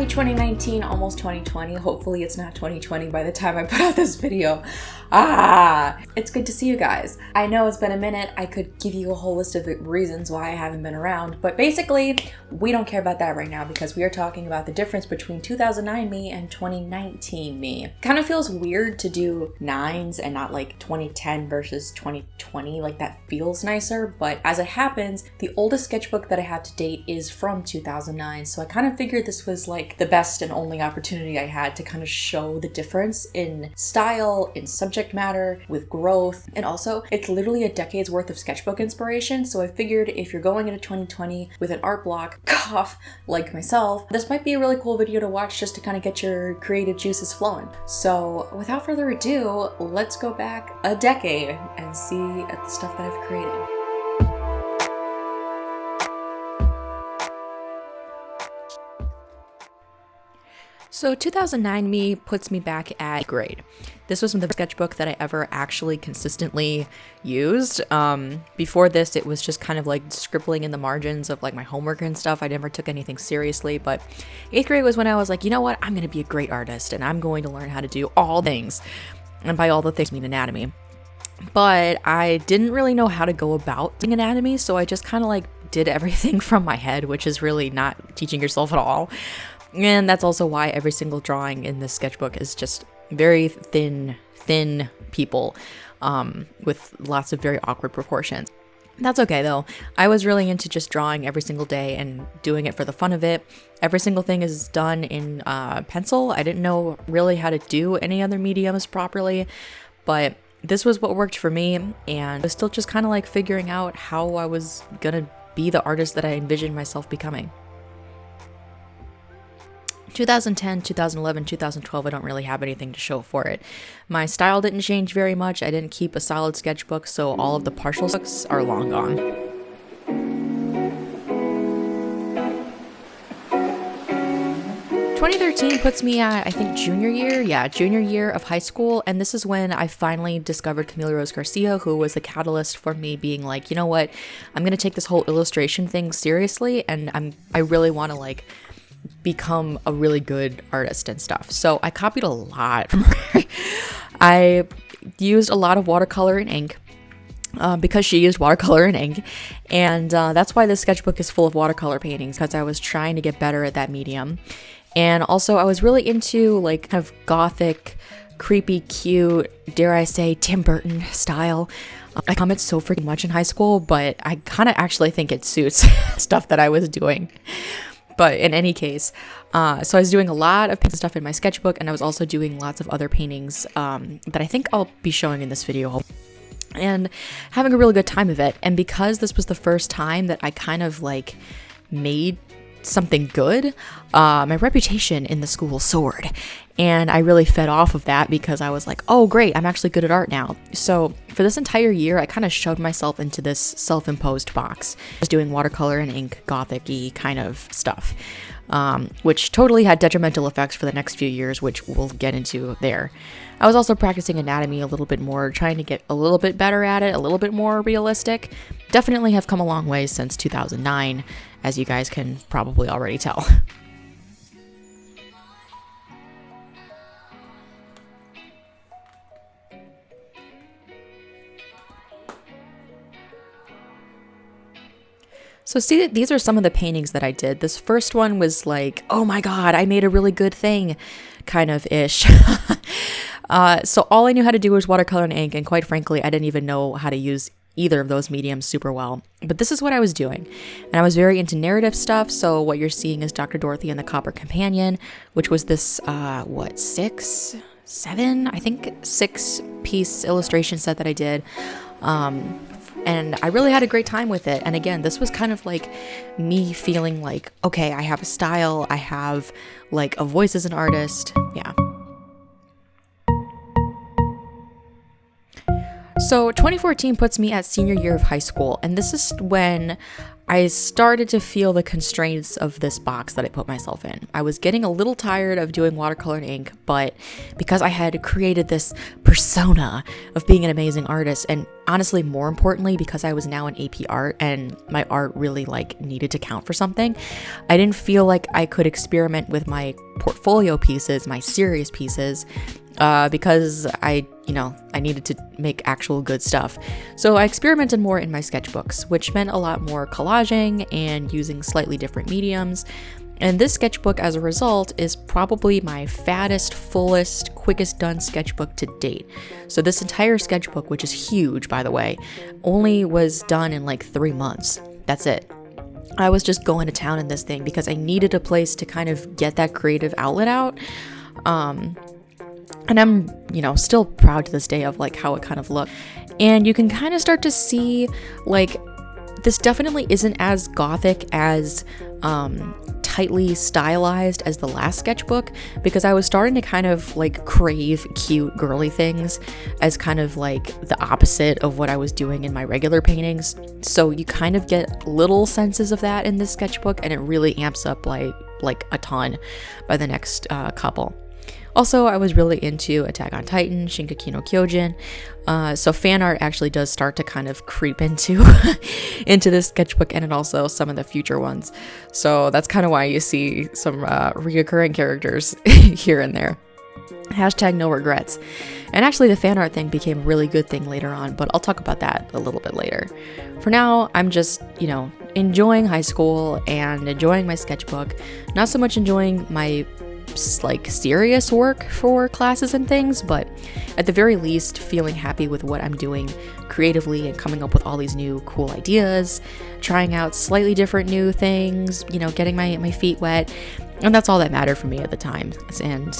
Happy 2019, almost 2020. Hopefully it's not 2020 by the time I put out this video. It's good to see you guys. I know it's been a minute. I could give you a whole list of reasons why I haven't been around, but basically we don't care about that right now because we are talking about the difference between 2009 me and 2019 me. Kind of feels weird to do nines and not like 2010 versus 2020. Like that feels nicer, but as it happens, the oldest sketchbook that I have to date is from 2009. So I kind of figured this was like the best and only opportunity I had to kind of show the difference in style, in subject matter, with growth, and also it's literally a decade's worth of sketchbook inspiration. So I figured if you're going into 2020 with an art block, cough, like myself, this might be a really cool video to watch just to kind of get your creative juices flowing. So without further ado, let's go back a decade and see at the stuff that I've created. So 2009 me puts me back at grade. This was the sketchbook that I ever actually consistently used. Before this, it was just kind of like scribbling in the margins of like my homework and stuff. I never took anything seriously, but 8th grade was when I was like, you know what? I'm going to be a great artist and I'm going to learn how to do all things. And by all the things, I mean anatomy. But I didn't really know how to go about doing anatomy, so I just kind of like did everything from my head, which is really not teaching yourself at all. And that's also why every single drawing in this sketchbook is just very thin people with lots of very awkward proportions. That's okay though. I was really into just drawing every single day and doing it for the fun of it. Every single thing is done in pencil. I didn't know really how to do any other mediums properly, but this was what worked for me, and I was still just kind of like figuring out how I was gonna be the artist that I envisioned myself becoming. 2010, 2011, 2012, I don't really have anything to show for it. My style didn't change very much. I didn't keep a solid sketchbook, so all of the partial books are long gone. 2013 puts me at, I think, junior year of high school, and this is when I finally discovered Camila Rose Garcia, who was the catalyst for me being like, you know what, I'm gonna take this whole illustration thing seriously, and I really want to like become a really good artist and stuff. So I copied a lot from her. I used a lot of watercolor and ink because she used watercolor and ink, and that's why this sketchbook is full of watercolor paintings, because I was trying to get better at that medium. And also I was really into like kind of gothic, creepy, cute, dare I say Tim Burton style. I comment so freaking much in high school, but I kind of actually think it suits stuff that I was doing. But in any case, so I was doing a lot of stuff in my sketchbook, and I was also doing lots of other paintings that I think I'll be showing in this video, and having a really good time of it. And because this was the first time that I kind of like made something good, my reputation in the school soared, and I really fed off of that because I was like, oh great, I'm actually good at art now. So for this entire year, I kind of shoved myself into this self-imposed box, just doing watercolor and ink, gothic-y kind of stuff, which totally had detrimental effects for the next few years, which we'll get into there. I was also practicing anatomy a little bit more, trying to get a little bit better at it, a little bit more realistic. Definitely have come a long way since 2009, as you guys can probably already tell. So see, these are some of the paintings that I did. This first one was like, oh my god, I made a really good thing, kind of ish. So all I knew how to do was watercolor and ink, and quite frankly, I didn't even know how to use either of those mediums super well. But this is what I was doing. And I was very into narrative stuff, so what you're seeing is Dr. Dorothy and the Copper Companion, which was this, six piece illustration set that I did. And I really had a great time with it. And again, this was kind of like me feeling like, okay, I have a style, I have like a voice as an artist. Yeah. So 2014 puts me at senior year of high school, and this is when I started to feel the constraints of this box that I put myself in. I was getting a little tired of doing watercolor and ink, but because I had created this persona of being an amazing artist, and honestly, more importantly, because I was now in AP art and my art really needed to count for something, I didn't feel like I could experiment with my portfolio pieces, my serious pieces, because I needed to make actual good stuff. So I experimented more in my sketchbooks, which meant a lot more collaging and using slightly different mediums. And this sketchbook, as a result, is probably my fattest, fullest, quickest done sketchbook to date. So this entire sketchbook, which is huge, by the way, only was done in 3 months. That's it. I was just going to town in this thing because I needed a place to kind of get that creative outlet out. And I'm, still proud to this day of how it kind of looked. And you can kind of start to see this definitely isn't as gothic as tightly stylized as the last sketchbook, because I was starting to kind of crave cute girly things as kind of the opposite of what I was doing in my regular paintings. So you kind of get little senses of that in this sketchbook, and it really amps up like a ton by the next couple. Also, I was really into Attack on Titan, Shingeki no Kyojin, so fan art actually does start to kind of creep into into this sketchbook, and also some of the future ones. So that's kind of why you see some reoccurring characters here and there. Hashtag no regrets. And actually the fan art thing became a really good thing later on, but I'll talk about that a little bit later. For now, I'm just, enjoying high school and enjoying my sketchbook, not so much enjoying my serious work for classes and things, but at the very least feeling happy with what I'm doing creatively and coming up with all these new cool ideas, trying out slightly different new things, getting my feet wet. And that's all that mattered for me at the time. And,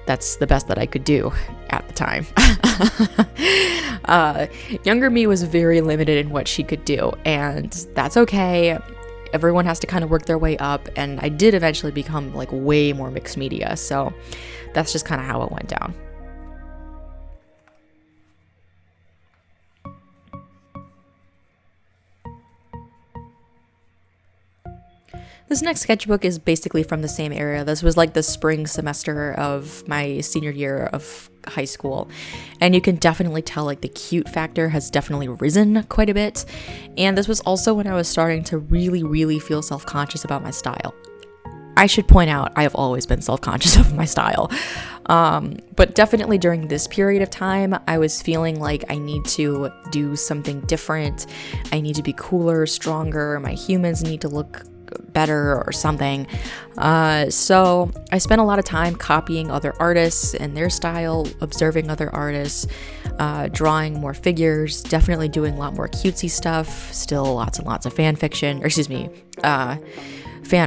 that's the best that I could do at the time. Younger me was very limited in what she could do, and that's okay. Everyone has to kind of work their way up, and I did eventually become way more mixed media, so that's just kind of how it went down. This next sketchbook is basically from the same area. This was the spring semester of my senior year of high school, and you can definitely tell the cute factor has definitely risen quite a bit. And this was also when I was starting to really feel self-conscious about my style. I should point out, I have always been self-conscious of my style, but definitely during this period of time, I was feeling like I need to do something different. I need to be cooler, stronger. My humans need to look better or something. So I spent a lot of time copying other artists and their style, observing other artists, drawing more figures, definitely doing a lot more cutesy stuff, still lots and lots of fan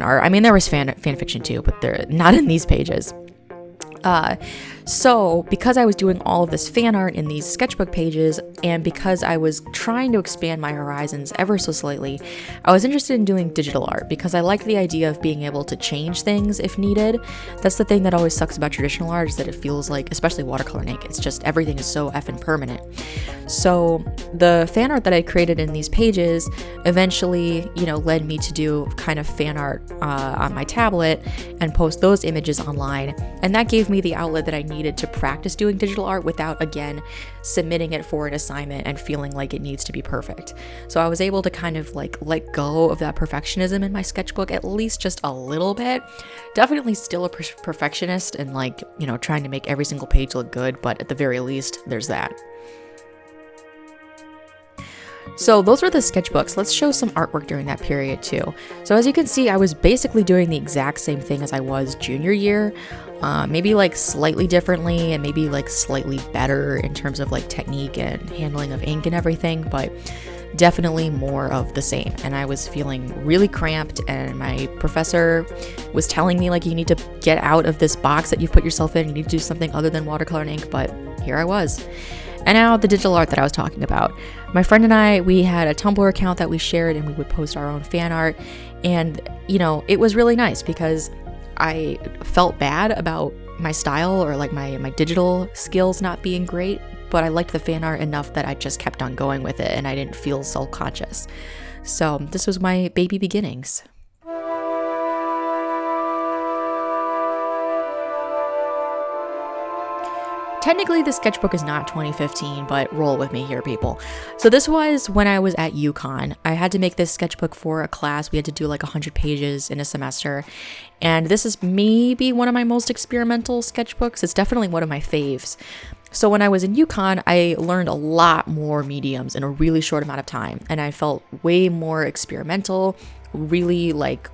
art. I mean, there was fan fiction too, but they're not in these pages. So because I was doing all of this fan art in these sketchbook pages, and because I was trying to expand my horizons ever so slightly, I was interested in doing digital art because I liked the idea of being able to change things if needed. That's the thing that always sucks about traditional art, is that it feels like, especially watercolor and ink, it's just everything is so effing permanent. So the fan art that I created in these pages eventually, led me to do kind of fan art on my tablet and post those images online, and that gave me the outlet that I needed to practice doing digital art without, again, submitting it for an assignment and feeling like it needs to be perfect. So I was able to kind of let go of that perfectionism in my sketchbook, at least just a little bit. Definitely still a perfectionist and trying to make every single page look good, but at the very least, there's that. So those were the sketchbooks. Let's show some artwork during that period too. So as you can see, I was basically doing the exact same thing as I was junior year, maybe slightly differently and maybe slightly better in terms of technique and handling of ink and everything, but definitely more of the same. And I was feeling really cramped, and my professor was telling me you need to get out of this box that you've put yourself in. You need to do something other than watercolor and ink, but here I was. And now the digital art that I was talking about. My friend and I, we had a Tumblr account that we shared, and we would post our own fan art. And, it was really nice because I felt bad about my style or my digital skills not being great, but I liked the fan art enough that I just kept on going with it and I didn't feel self-conscious. So this was my baby beginnings. Technically, the sketchbook is not 2015, but roll with me here, people. So this was when I was at UConn. I had to make this sketchbook for a class. We had to do like 100 pages in a semester. And this is maybe one of my most experimental sketchbooks. It's definitely one of my faves. So when I was in UConn, I learned a lot more mediums in a really short amount of time. And I felt way more experimental, really like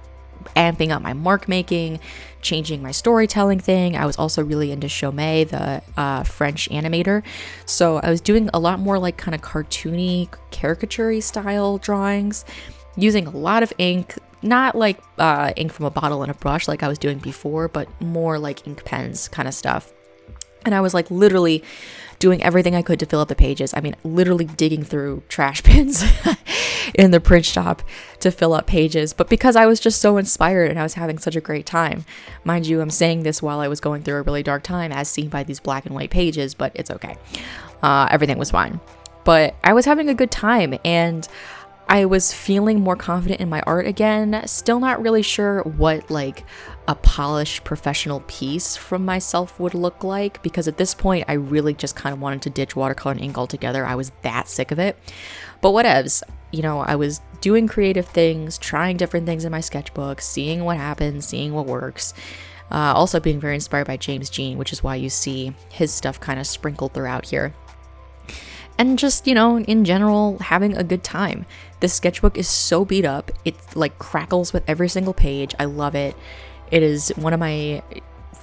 amping up my mark making, changing my storytelling thing. I was also really into Chaumet, the French animator. So I was doing a lot more like kind of cartoony, caricature-y style drawings, using a lot of ink, not like ink from a bottle and a brush like I was doing before, but more like ink pens kind of stuff. And I was like literally doing everything I could to fill up the pages. I mean, literally digging through trash bins in the print shop to fill up pages. But because I was just so inspired and I was having such a great time. Mind you, I'm saying this while I was going through a really dark time as seen by these black and white pages, but it's okay. Everything was fine. But I was having a good time and I was feeling more confident in my art again. Still not really sure what like a polished professional piece from myself would look like, because at this point I really just kind of wanted to ditch watercolor and ink altogether. I was that sick of it. But whatevs, you know, I was doing creative things, trying different things in my sketchbook, seeing what happens, seeing what works. Also being very inspired by James Jean, which is why you see his stuff kind of sprinkled throughout here. And just, you know, in general, having a good time. This sketchbook is so beat up. It like crackles with every single page. I love it. It is one of my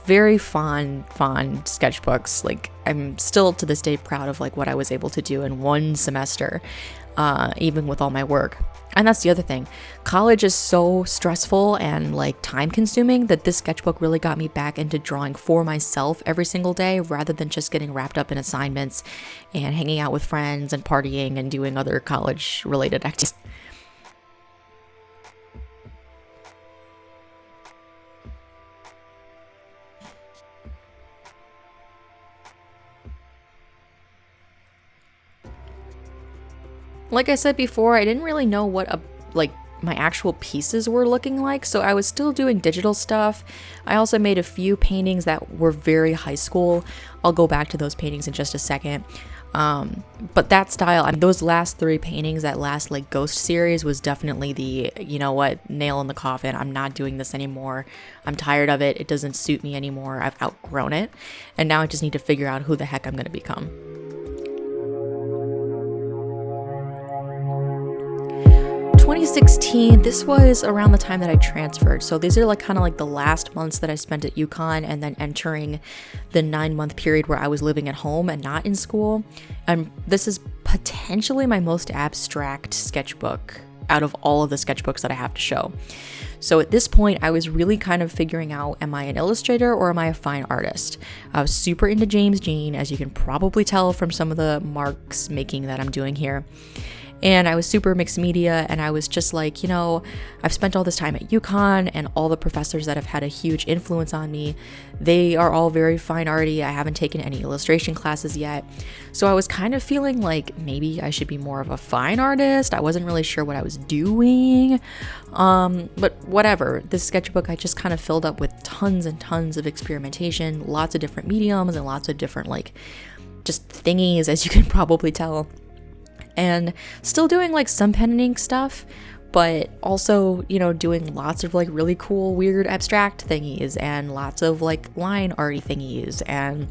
very fond sketchbooks. Like, I'm still to this day proud of like what I was able to do in one semester, even with all my work. And that's the other thing. College is so stressful and like time consuming that this sketchbook really got me back into drawing for myself every single day rather than just getting wrapped up in assignments and hanging out with friends and partying and doing other college related activities. Like I said before, I didn't really know what my actual pieces were looking like, so I was still doing digital stuff. I also made a few paintings that were very high school. I'll go back to those paintings in just a second. But that style, I mean, those last 3 paintings, that last like ghost series was definitely the, you know what, nail in the coffin. I'm not doing this anymore. I'm tired of it. It doesn't suit me anymore. I've outgrown it. And now I just need to figure out who the heck I'm going to become. 2016, this was around the time that I transferred. So these are like kind of like the last months that I spent at UConn and then entering the 9-month period where I was living at home and not in school. And this is potentially my most abstract sketchbook out of all of the sketchbooks that I have to show. So at this point, I was really kind of figuring out, am I an illustrator or am I a fine artist? I was super into James Jean, as you can probably tell from some of the marks making that I'm doing here. And I was super mixed media, and I was just like, you know, I've spent all this time at UConn, and all the professors that have had a huge influence on me, they are all very fine arty. I haven't taken any illustration classes yet. So I was kind of feeling like maybe I should be more of a fine artist. I wasn't really sure what I was doing. But whatever. This sketchbook I just kind of filled up with tons and tons of experimentation, lots of different mediums and lots of different like just thingies, as you can probably tell. And still doing like some pen and ink stuff, but also, you know, doing lots of like really cool, weird, abstract thingies and lots of like line arty thingies. And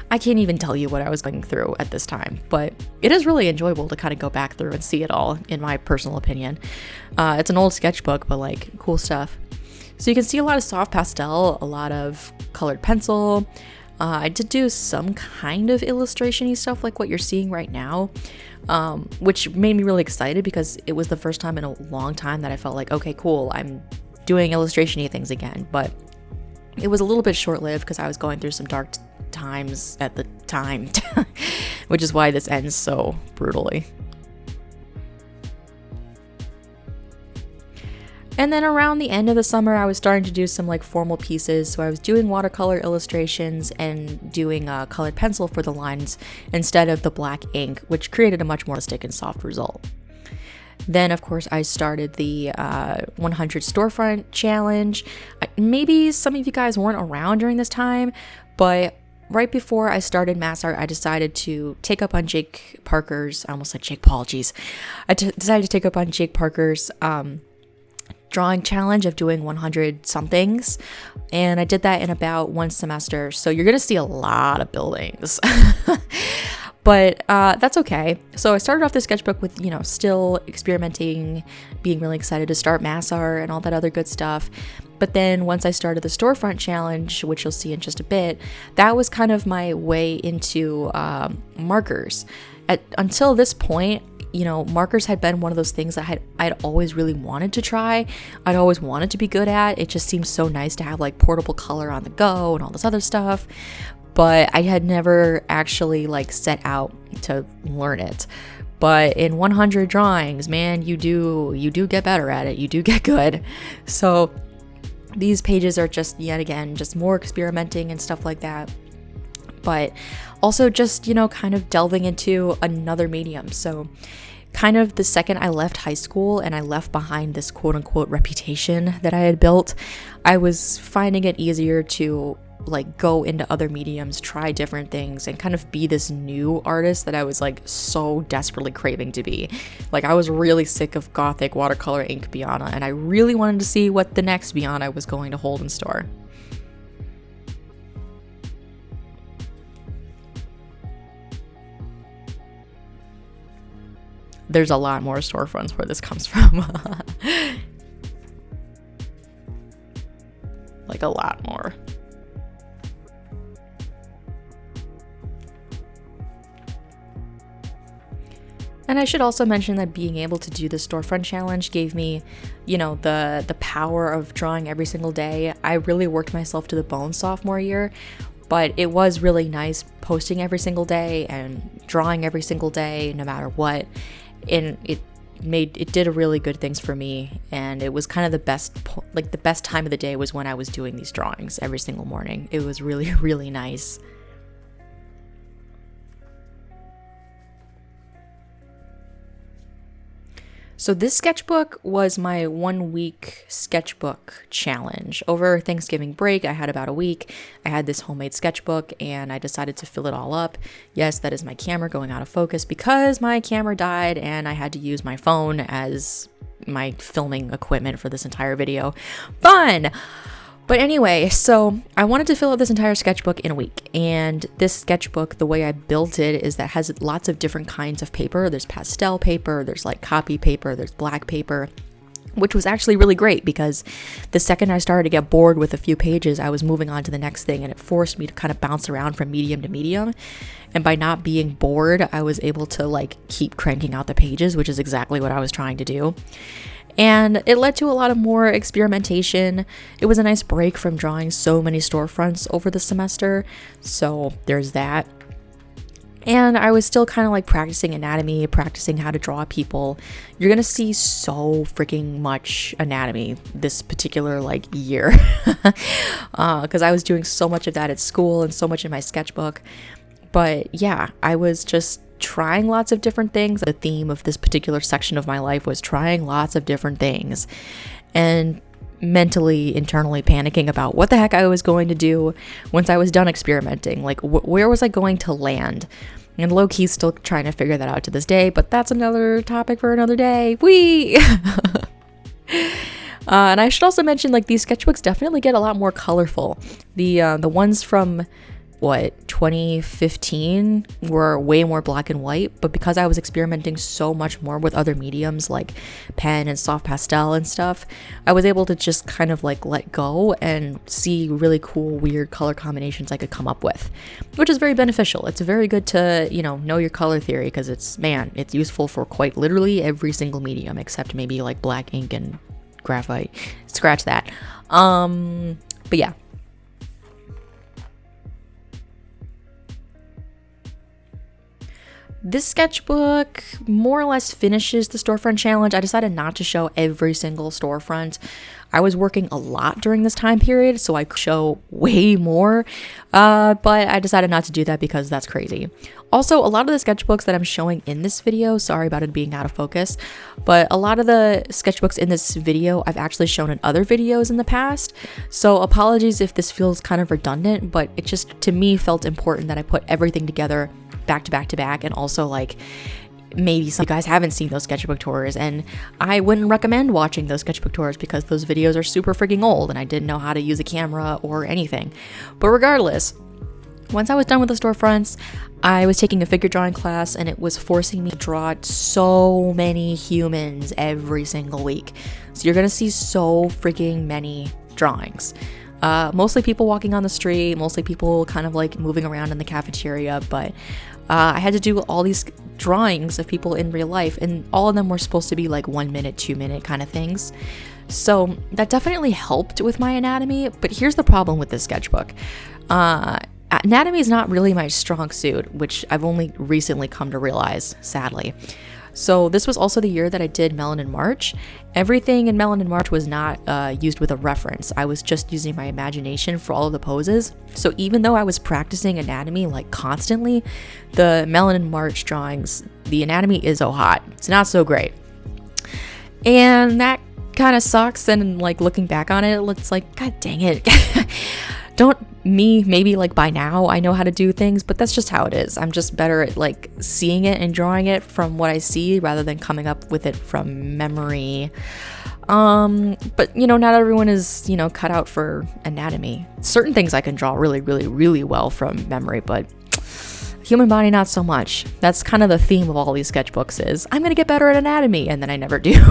I can't even tell you what I was going through at this time, but it is really enjoyable to kind of go back through and see it all, in my personal opinion. It's an old sketchbook, but like cool stuff. So you can see a lot of soft pastel, a lot of colored pencil. I did do some kind of illustration-y stuff like what you're seeing right now, which made me really excited because it was the first time in a long time that I felt like, okay, cool, I'm doing illustration-y things again. But it was a little bit short-lived because I was going through some dark times at the time, which is why this ends so brutally. And then around the end of the summer, I was starting to do some like formal pieces. So I was doing watercolor illustrations and doing a colored pencil for the lines instead of the black ink, which created a much more realistic and soft result. Then, of course, I started the 100 Storefront challenge. Maybe some of you guys weren't around during this time, but right before I started mass art, I decided to take up on Jake Parker's, I almost said Jake Paul, geez. Decided to take up on Jake Parker's drawing challenge of doing 100 somethings, and I did that in about one semester. So you're gonna see a lot of buildings. But that's okay. So I started off the sketchbook with, still experimenting, being really excited to start mass art and all that other good stuff. But then once I started the Storefront challenge, which you'll see in just a bit, that was kind of my way into markers. Until this point, markers had been one of those things that I'd always really wanted to try. I'd always wanted to be good at. It just seems so nice to have like portable color on the go and all this other stuff. But I had never actually like set out to learn it. But in 100 drawings, man, you do get better at it. You do get good. So these pages are just, yet again, just more experimenting and stuff like that. But also just, kind of delving into another medium. So kind of the second I left high school and I left behind this quote unquote reputation that I had built, I was finding it easier to like go into other mediums, try different things, and kind of be this new artist that I was like so desperately craving to be. Like I was really sick of gothic watercolor ink Biana, and I really wanted to see what the next Biana was going to hold in store. There's a lot more storefronts where this comes from. Like a lot more. And I should also mention that being able to do the Storefront challenge gave me, the power of drawing every single day. I really worked myself to the bone sophomore year, but it was really nice posting every single day and drawing every single day, no matter what. And it did a really good things for me. And it was kind of the best time of the day was when I was doing these drawings every single morning. It was really, really nice. So this sketchbook was my 1 week sketchbook challenge. Over Thanksgiving break, I had about a week. I had this homemade sketchbook and I decided to fill it all up. Yes, that is my camera going out of focus because my camera died and I had to use my phone as my filming equipment for this entire video. Fun! But anyway, so I wanted to fill out this entire sketchbook in a week. And this sketchbook, the way I built it is that it has lots of different kinds of paper. There's pastel paper, there's like copy paper, there's black paper, which was actually really great because the second I started to get bored with a few pages, I was moving on to the next thing, and it forced me to kind of bounce around from medium to medium. And by not being bored, I was able to like keep cranking out the pages, which is exactly what I was trying to do. And it led to a lot of more experimentation. It was a nice break from drawing so many storefronts over the semester. So there's that. And I was still kind of like practicing anatomy, practicing how to draw people. You're going to see so freaking much anatomy this particular like year. Because I was doing so much of that at school and so much in my sketchbook. But yeah, I was just trying lots of different things. The theme of this particular section of my life was trying lots of different things and mentally, internally panicking about what the heck I was going to do once I was done experimenting. Like, where was I going to land? And low-key still trying to figure that out to this day, but that's another topic for another day. Whee! And I should also mention, like, these sketchbooks definitely get a lot more colorful. The ones from 2015 were way more black and white, but because I was experimenting so much more with other mediums like pen and soft pastel and stuff, I was able to just kind of like let go and see really cool, weird color combinations I could come up with, which is very beneficial. It's very good to, know your color theory because it's useful for quite literally every single medium except maybe like black ink and graphite. Scratch that. But yeah. This sketchbook more or less finishes the storefront challenge. I decided not to show every single storefront. I was working a lot during this time period, so I could show way more, but I decided not to do that because that's crazy. Also, a lot of the sketchbooks that I'm showing in this video, sorry about it being out of focus, but a lot of the sketchbooks in this video I've actually shown in other videos in the past, so apologies if this feels kind of redundant, but it just, to me, felt important that I put everything together back to back to back, and also like maybe some of you guys haven't seen those sketchbook tours, and I wouldn't recommend watching those sketchbook tours because those videos are super freaking old and I didn't know how to use a camera or anything. But regardless, once I was done with the storefronts, I was taking a figure drawing class and it was forcing me to draw so many humans every single week. So you're gonna see so freaking many drawings. Mostly people walking on the street, mostly people kind of like moving around in the cafeteria, but I had to do all these drawings of people in real life, and all of them were supposed to be like 1 minute, 2 minute kind of things. So that definitely helped with my anatomy, but here's the problem with this sketchbook. Anatomy is not really my strong suit, which I've only recently come to realize, sadly. So this was also the year that I did Melon in March. Everything in Melon in March was not used with a reference. I was just using my imagination for all of the poses. So even though I was practicing anatomy like constantly, the Melon in March drawings, the anatomy is so hot. It's not so great. And that kind of sucks. And like looking back on it, it looks like, God dang it. Maybe like by now I know how to do things, but that's just how it is. I'm just better at like seeing it and drawing it from what I see rather than coming up with it from memory. But you know, not everyone is, you know, cut out for anatomy. Certain things I can draw really, really, really well from memory, but human body not so much. That's kind of the theme of all these sketchbooks is I'm gonna get better at anatomy, and then I never do.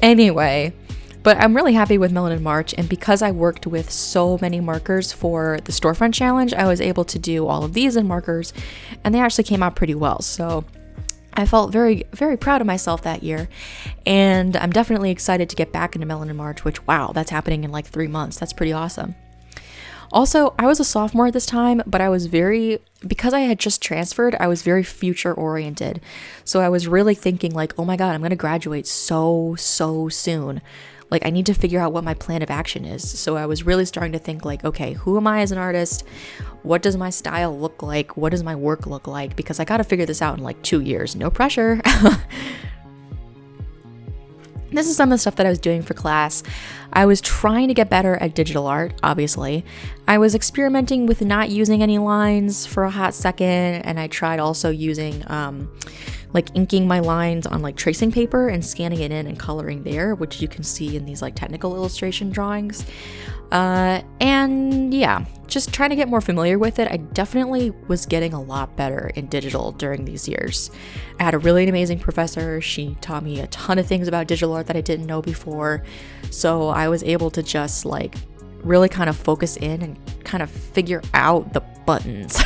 Anyway, but I'm really happy with Melon in March, and because I worked with so many markers for the storefront challenge, I was able to do all of these in markers, and they actually came out pretty well. So I felt very, very proud of myself that year, and I'm definitely excited to get back into Melon in March, which, wow, that's happening in like 3 months. That's pretty awesome. Also, I was a sophomore at this time, but because I had just transferred, I was very future oriented. So I was really thinking like, oh my God, I'm going to graduate so soon. Like I need to figure out what my plan of action is. So I was really starting to think like, okay, who am I as an artist? What does my style look like? What does my work look like? Because I got to figure this out in like 2 years. No pressure. This is some of the stuff that I was doing for class. I was trying to get better at digital art, obviously. I was experimenting with not using any lines for a hot second, and I tried also using like inking my lines on like tracing paper and scanning it in and coloring there, which you can see in these like technical illustration drawings. And yeah, just trying to get more familiar with it. I definitely was getting a lot better in digital during these years. I had a really amazing professor. She taught me a ton of things about digital art that I didn't know before. So I was able to just like really kind of focus in and kind of figure out the buttons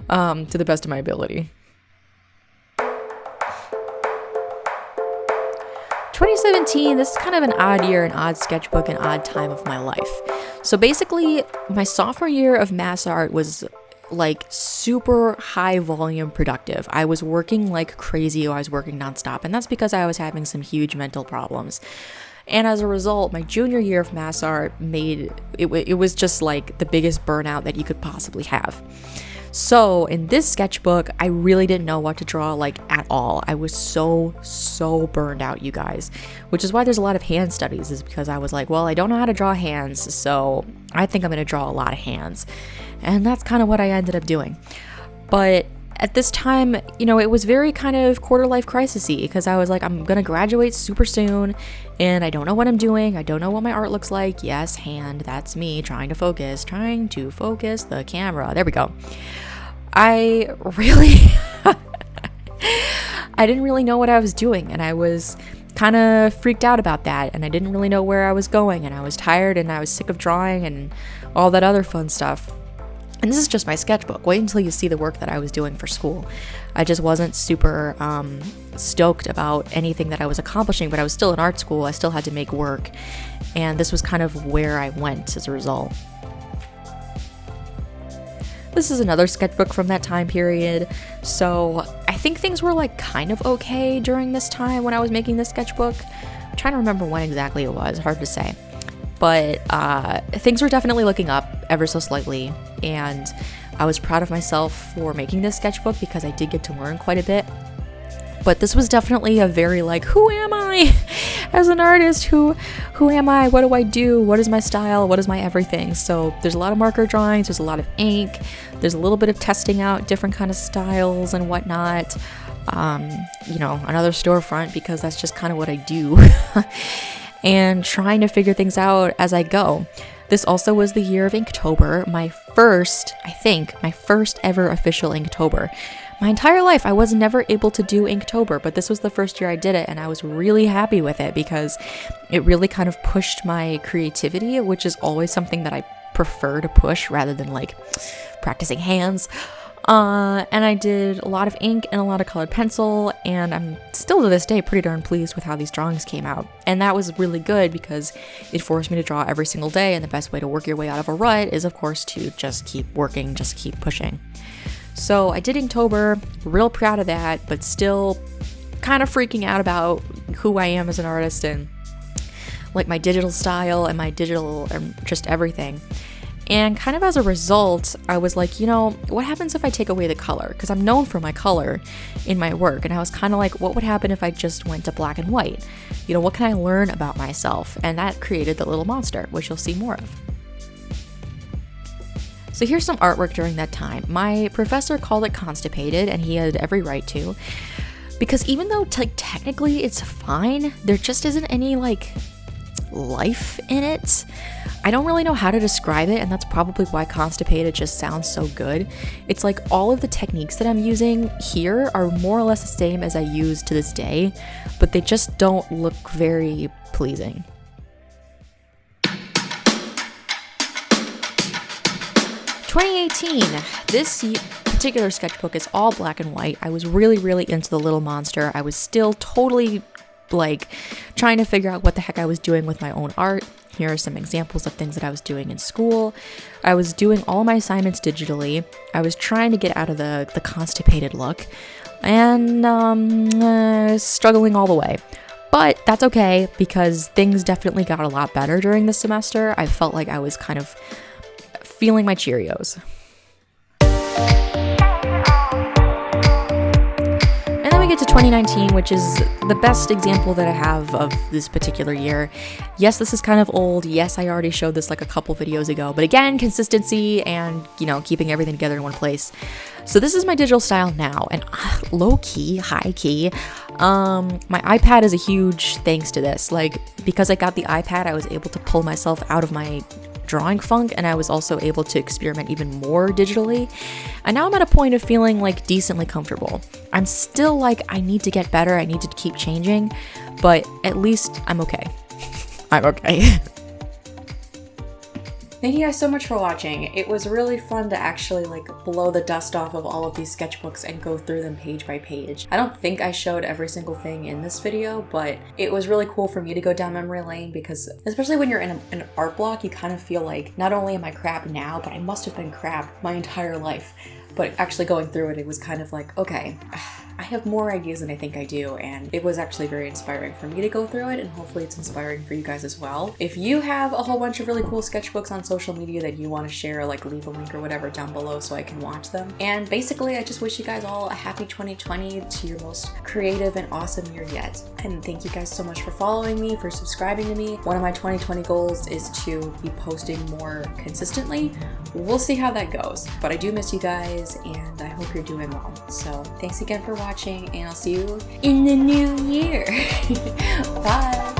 to the best of my ability. 2017, this is kind of an odd year, an odd sketchbook, an odd time of my life. So basically, my sophomore year of mass art was like super high volume productive. I was working like crazy. I was working nonstop, and that's because I was having some huge mental problems. And as a result, my junior year of mass art it was just like the biggest burnout that you could possibly have. So in this sketchbook, I really didn't know what to draw like at all. I was so burned out, you guys, which is why there's a lot of hand studies, is because I was like, well, I don't know how to draw hands, so I think I'm going to draw a lot of hands. And that's kind of what I ended up doing. But at this time, you know, it was very kind of quarter life crisis-y, because I was like, I'm going to graduate super soon and I don't know what I'm doing. I don't know what my art looks like. Yes, hand, that's me trying to focus the camera. There we go. I didn't really know what I was doing, and I was kind of freaked out about that, and I didn't really know where I was going, and I was tired, and I was sick of drawing and all that other fun stuff. And this is just my sketchbook. Wait until you see the work that I was doing for school. I just wasn't super stoked about anything that I was accomplishing, but I was still in art school. I still had to make work, and this was kind of where I went as a result. This is another sketchbook from that time period. So I think things were like kind of okay during this time when I was making this sketchbook. I'm trying to remember when exactly it was, hard to say. But things were definitely looking up ever so slightly, and I was proud of myself for making this sketchbook because I did get to learn quite a bit. But this was definitely a very like, who am I as an artist? Who am I? What do I do? What is my style? What is my everything? So there's a lot of marker drawings, there's a lot of ink, there's a little bit of testing out different kind of styles and whatnot. Another storefront because that's just kind of what I do. And trying to figure things out as I go. This also was the year of Inktober, my first ever official Inktober. My entire life, I was never able to do Inktober, but this was the first year I did it, and I was really happy with it because it really kind of pushed my creativity, which is always something that I prefer to push rather than like practicing hands. And I did a lot of ink and a lot of colored pencil, and I'm still to this day pretty darn pleased with how these drawings came out. And that was really good because it forced me to draw every single day, and the best way to work your way out of a rut is, of course, to just keep working, just keep pushing. So I did Inktober, real proud of that, but still kind of freaking out about who I am as an artist and like my digital style and my digital and just everything. And kind of as a result, I was like, what happens if I take away the color? Because I'm known for my color in my work. And I was kind of like, what would happen if I just went to black and white? What can I learn about myself? And that created the little monster, which you'll see more of. So here's some artwork during that time. My professor called it constipated, and he had every right to. Because even though technically it's fine, there just isn't any life in it. I don't really know how to describe it, and that's probably why constipated just sounds so good. It's like all of the techniques that I'm using here are more or less the same as I use to this day, but they just don't look very pleasing. This particular sketchbook is all black and white. I was really, really into the little monster. I was still totally trying to figure out what the heck I was doing with my own art. Here are some examples of things that I was doing in school. I was doing all my assignments digitally. I was trying to get out of the constipated look and struggling all the way. But that's okay because things definitely got a lot better during this semester. I felt like I was kind of feeling my Cheerios. And then we get to 2019, which is the best example that I have of this particular year. Yes, this is kind of old. Yes, I already showed this like a couple videos ago, but again, consistency and, keeping everything together in one place. So this is my digital style now, and low-key, high-key, my iPad is a huge thanks to this. Because I got the iPad, I was able to pull myself out of my drawing funk, and I was also able to experiment even more digitally. And now I'm at a point of feeling decently comfortable. I'm still I need to get better, I need to keep changing, but at least I'm okay. I'm okay. Thank you guys so much for watching. It was really fun to actually blow the dust off of all of these sketchbooks and go through them page by page. I don't think I showed every single thing in this video, but it was really cool for me to go down memory lane because especially when you're in an art block, you kind of feel like not only am I crap now, but I must have been crap my entire life. But actually going through it, it was kind of okay, I have more ideas than I think I do, and it was actually very inspiring for me to go through it, and hopefully it's inspiring for you guys as well. If you have a whole bunch of really cool sketchbooks on social media that you want to share, leave a link or whatever down below so I can watch them. And basically, I just wish you guys all a happy 2020 to your most creative and awesome year yet. And thank you guys so much for following me, for subscribing to me. One of my 2020 goals is to be posting more consistently. We'll see how that goes, but I do miss you guys, and I hope you're doing well. So thanks again for watching, and I'll see you in the new year. Bye!